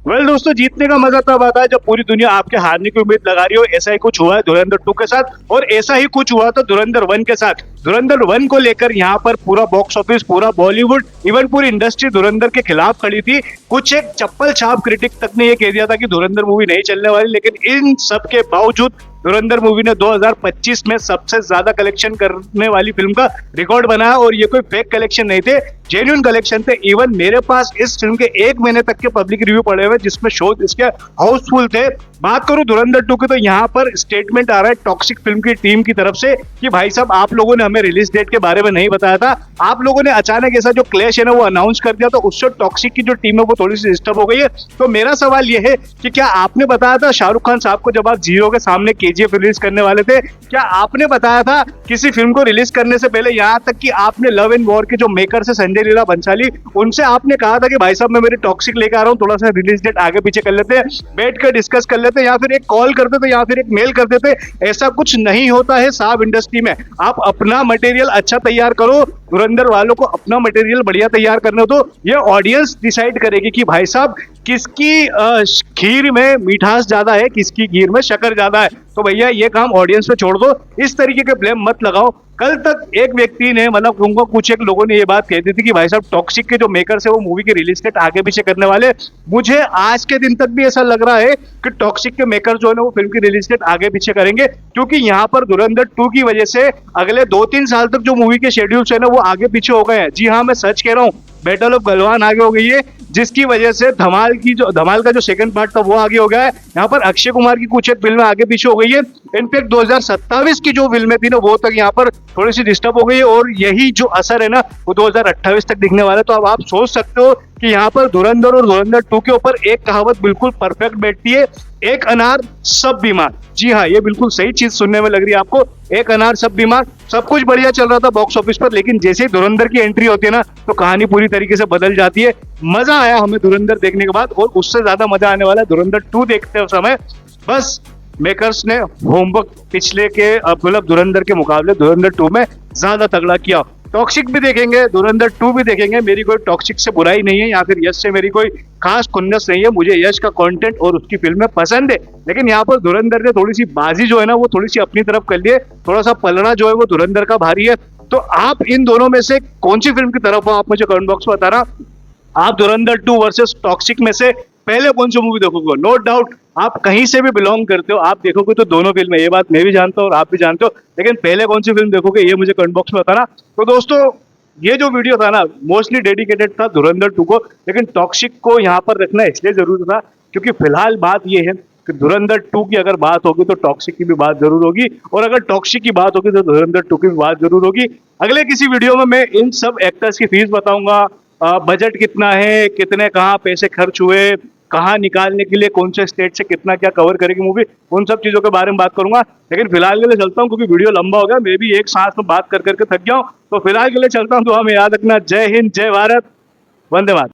Well दोस्तों, जीतने का मजा तब आता है जब पूरी दुनिया आपके हारने की उम्मीद लगा रही हो। ऐसा ही कुछ हुआ है धुरंधर 2 के साथ, और ऐसा ही कुछ हुआ था धुरंधर 1 के साथ। धुरंधर 1 को लेकर यहाँ पर पूरा बॉक्स ऑफिस, पूरा बॉलीवुड, इवन पूरी इंडस्ट्री धुरंधर के खिलाफ खड़ी थी। कुछ एक चप्पल छाप क्रिटिक तक ने ये कह दिया था कि धुरंधर मूवी नहीं चलने वाली, लेकिन इन सब के बावजूद धुरंधर मूवी ने 2025 में सबसे ज्यादा कलेक्शन करने वाली फिल्म का रिकॉर्ड बनाया। और ये कोई फेक कलेक्शन नहीं थे, जेन्युइन कलेक्शन थे। इवन मेरे पास इस फिल्म के 1 महीने तक के पब्लिक रिव्यू पड़े हुए जिसमें शो इसके हाउसफुल थे। बात करूं धुरंधर 2 की, तो यहाँ पर स्टेटमेंट आ रहा है टॉक्सिक फिल्म की टीम की तरफ से कि भाई साहब, आप लोगों ने हमें रिलीज डेट के बारे में नहीं बताया था, आप लोगों ने अचानक ऐसा जो क्लैश है ना वो अनाउंस कर दिया, तो उससे टॉक्सिक की जो टीम है वो थोड़ी सी डिस्टर्ब हो गई है। तो मेरा सवाल ये है कि क्या आपने बताया था शाहरुख खान साहब को जब आप जीरो के सामने केजीएफ रिलीज करने वाले थे, क्या आपने बताया था किसी फिल्म को रिलीज करने से पहले, यहाँ तक कि आपने लव एंड वॉर के जो मेकर से संजय लीला बंसाली, उनसे आपने कहा था कि भाई साहब मैं मेरी टॉक्सिक लेकर आ रहा हूँ, थोड़ा सा रिलीज डेट आगे पीछे कर लेते हैं, बैठ कर डिस्कस कर लेते हैं, या फिर एक कॉल करते थे या फिर एक मेल करते थे। ऐसा कुछ नहीं होता है साहब इंडस्ट्री में। आप अपना मटेरियल अच्छा तैयार करो, धुरंधर वालों को अपना मटेरियल बढ़िया तैयार करने दो। ये ऑडियंस डिसाइड करेगी कि भाई साहब किसकी खीर में मिठास ज्यादा है, किसकी खीर में शक्कर ज्यादा है। तो भैया ये काम ऑडियंस पे छोड़ दो, इस तरीके के ब्लेम मत लगाओ। कल तक एक व्यक्ति ने, मतलब उनको कुछ एक लोगों ने ये बात कह दी थी कि भाई साहब टॉक्सिक के जो मेकर्स है वो मूवी की रिलीज डेट आगे पीछे करने वाले। मुझे आज के दिन तक भी ऐसा लग रहा है कि टॉक्सिक के मेकर जो है ना वो फिल्म की रिलीज डेट आगे पीछे करेंगे, क्योंकि यहाँ पर धुरंधर 2 की वजह से अगले 2-3 साल तक जो मूवी के शेड्यूल्स है ना वो आगे पीछे हो गए हैं। जी हाँ, मैं सच कह रहा हूँ, बैटल ऑफ गलवान आगे हो गई है, जिसकी वजह से धमाल का जो सेकंड पार्ट था वो आगे हो गया है। यहाँ पर अक्षय कुमार की कुछ एक फिल्में आगे पीछे हो गई है। इनफैक्ट 2027 की जो फिल्में थी ना वो तक यहाँ पर थोड़ी सी डिस्टर्ब हो गई है, और यही जो असर है ना वो 2028 तक दिखने वाला है। तो अब आप सोच सकते हो कि यहाँ पर धुरंधर और धुरंधर 2 के ऊपर एक कहावत बिल्कुल परफेक्ट बैठती है, एक अनार सब बीमार। जी हाँ, ये बिल्कुल सही चीज सुनने में लग रही है आपको, एक अनार सब बीमार। सब कुछ बढ़िया चल रहा था बॉक्स ऑफिस पर, लेकिन जैसे ही धुरंधर की एंट्री होती है ना तो कहानी पूरी तरीके से बदल जाती है। मजा आया हमें धुरंधर देखने के बाद, और उससे ज्यादा मजा आने वाला है धुरंधर 2 देखते समय। बस मेकर्स ने होमवर्क पिछले के मतलब धुरंधर के मुकाबले धुरंधर 2 में ज्यादा तगड़ा किया। टॉक्सिक भी देखेंगे, धुरंधर 2 भी देखेंगे। मेरी कोई टॉक्सिक से बुराई नहीं है या फिर यश से मेरी कोई खास खुन्नस नहीं है, मुझे यश का कंटेंट और उसकी फिल्में पसंद है। लेकिन यहाँ पर धुरंधर ने थोड़ी सी बाजी जो है ना वो थोड़ी सी अपनी तरफ कर लिए, थोड़ा सा पलड़ा जो है वो धुरंधर का भारी है। तो आप इन दोनों में से कौन सी फिल्म की तरफ हो, आप मुझे कमेंट बॉक्स में बताना। आप धुरंधर 2 वर्सेस टॉक्सिक में से पहले कौन सी मूवी देखोगे? नो डाउट आप कहीं से भी बिलोंग करते हो, आप देखोगे तो दोनों फिल्में, ये बात मैं भी जानता हूँ और आप भी जानते हो, लेकिन पहले कौन सी फिल्म देखोगे ये मुझे कमेंट बॉक्स में बताना। तो दोस्तों, ये जो वीडियो था ना मोस्टली डेडिकेटेड था धुरंधर 2 को, लेकिन टॉक्सिक को यहाँ पर रखना इसलिए जरूरी था क्योंकि फिलहाल बात ये है कि धुरंधर 2 की अगर बात होगी तो टॉक्सिक की भी बात जरूर होगी, और अगर टॉक्सिक की बात होगी तो धुरंधर 2 की भी बात जरूर होगी। अगले किसी वीडियो में मैं इन सब एक्टर्स की फीस बताऊंगा, बजट कितना है, कितने कहाँ पैसे खर्च हुए, कहाँ निकालने के लिए कौन से स्टेट से कितना क्या कवर करेगी मूवी, उन सब चीजों के बारे में बात करूंगा। लेकिन फिलहाल के लिए चलता हूँ क्योंकि वीडियो लंबा हो गया, मैं भी एक सांस में बात कर करके थक गया हूँ। तो फिलहाल के लिए चलता हूँ, दुआ में याद रखना। जय हिंद, जय भारत, वंदे मातरम।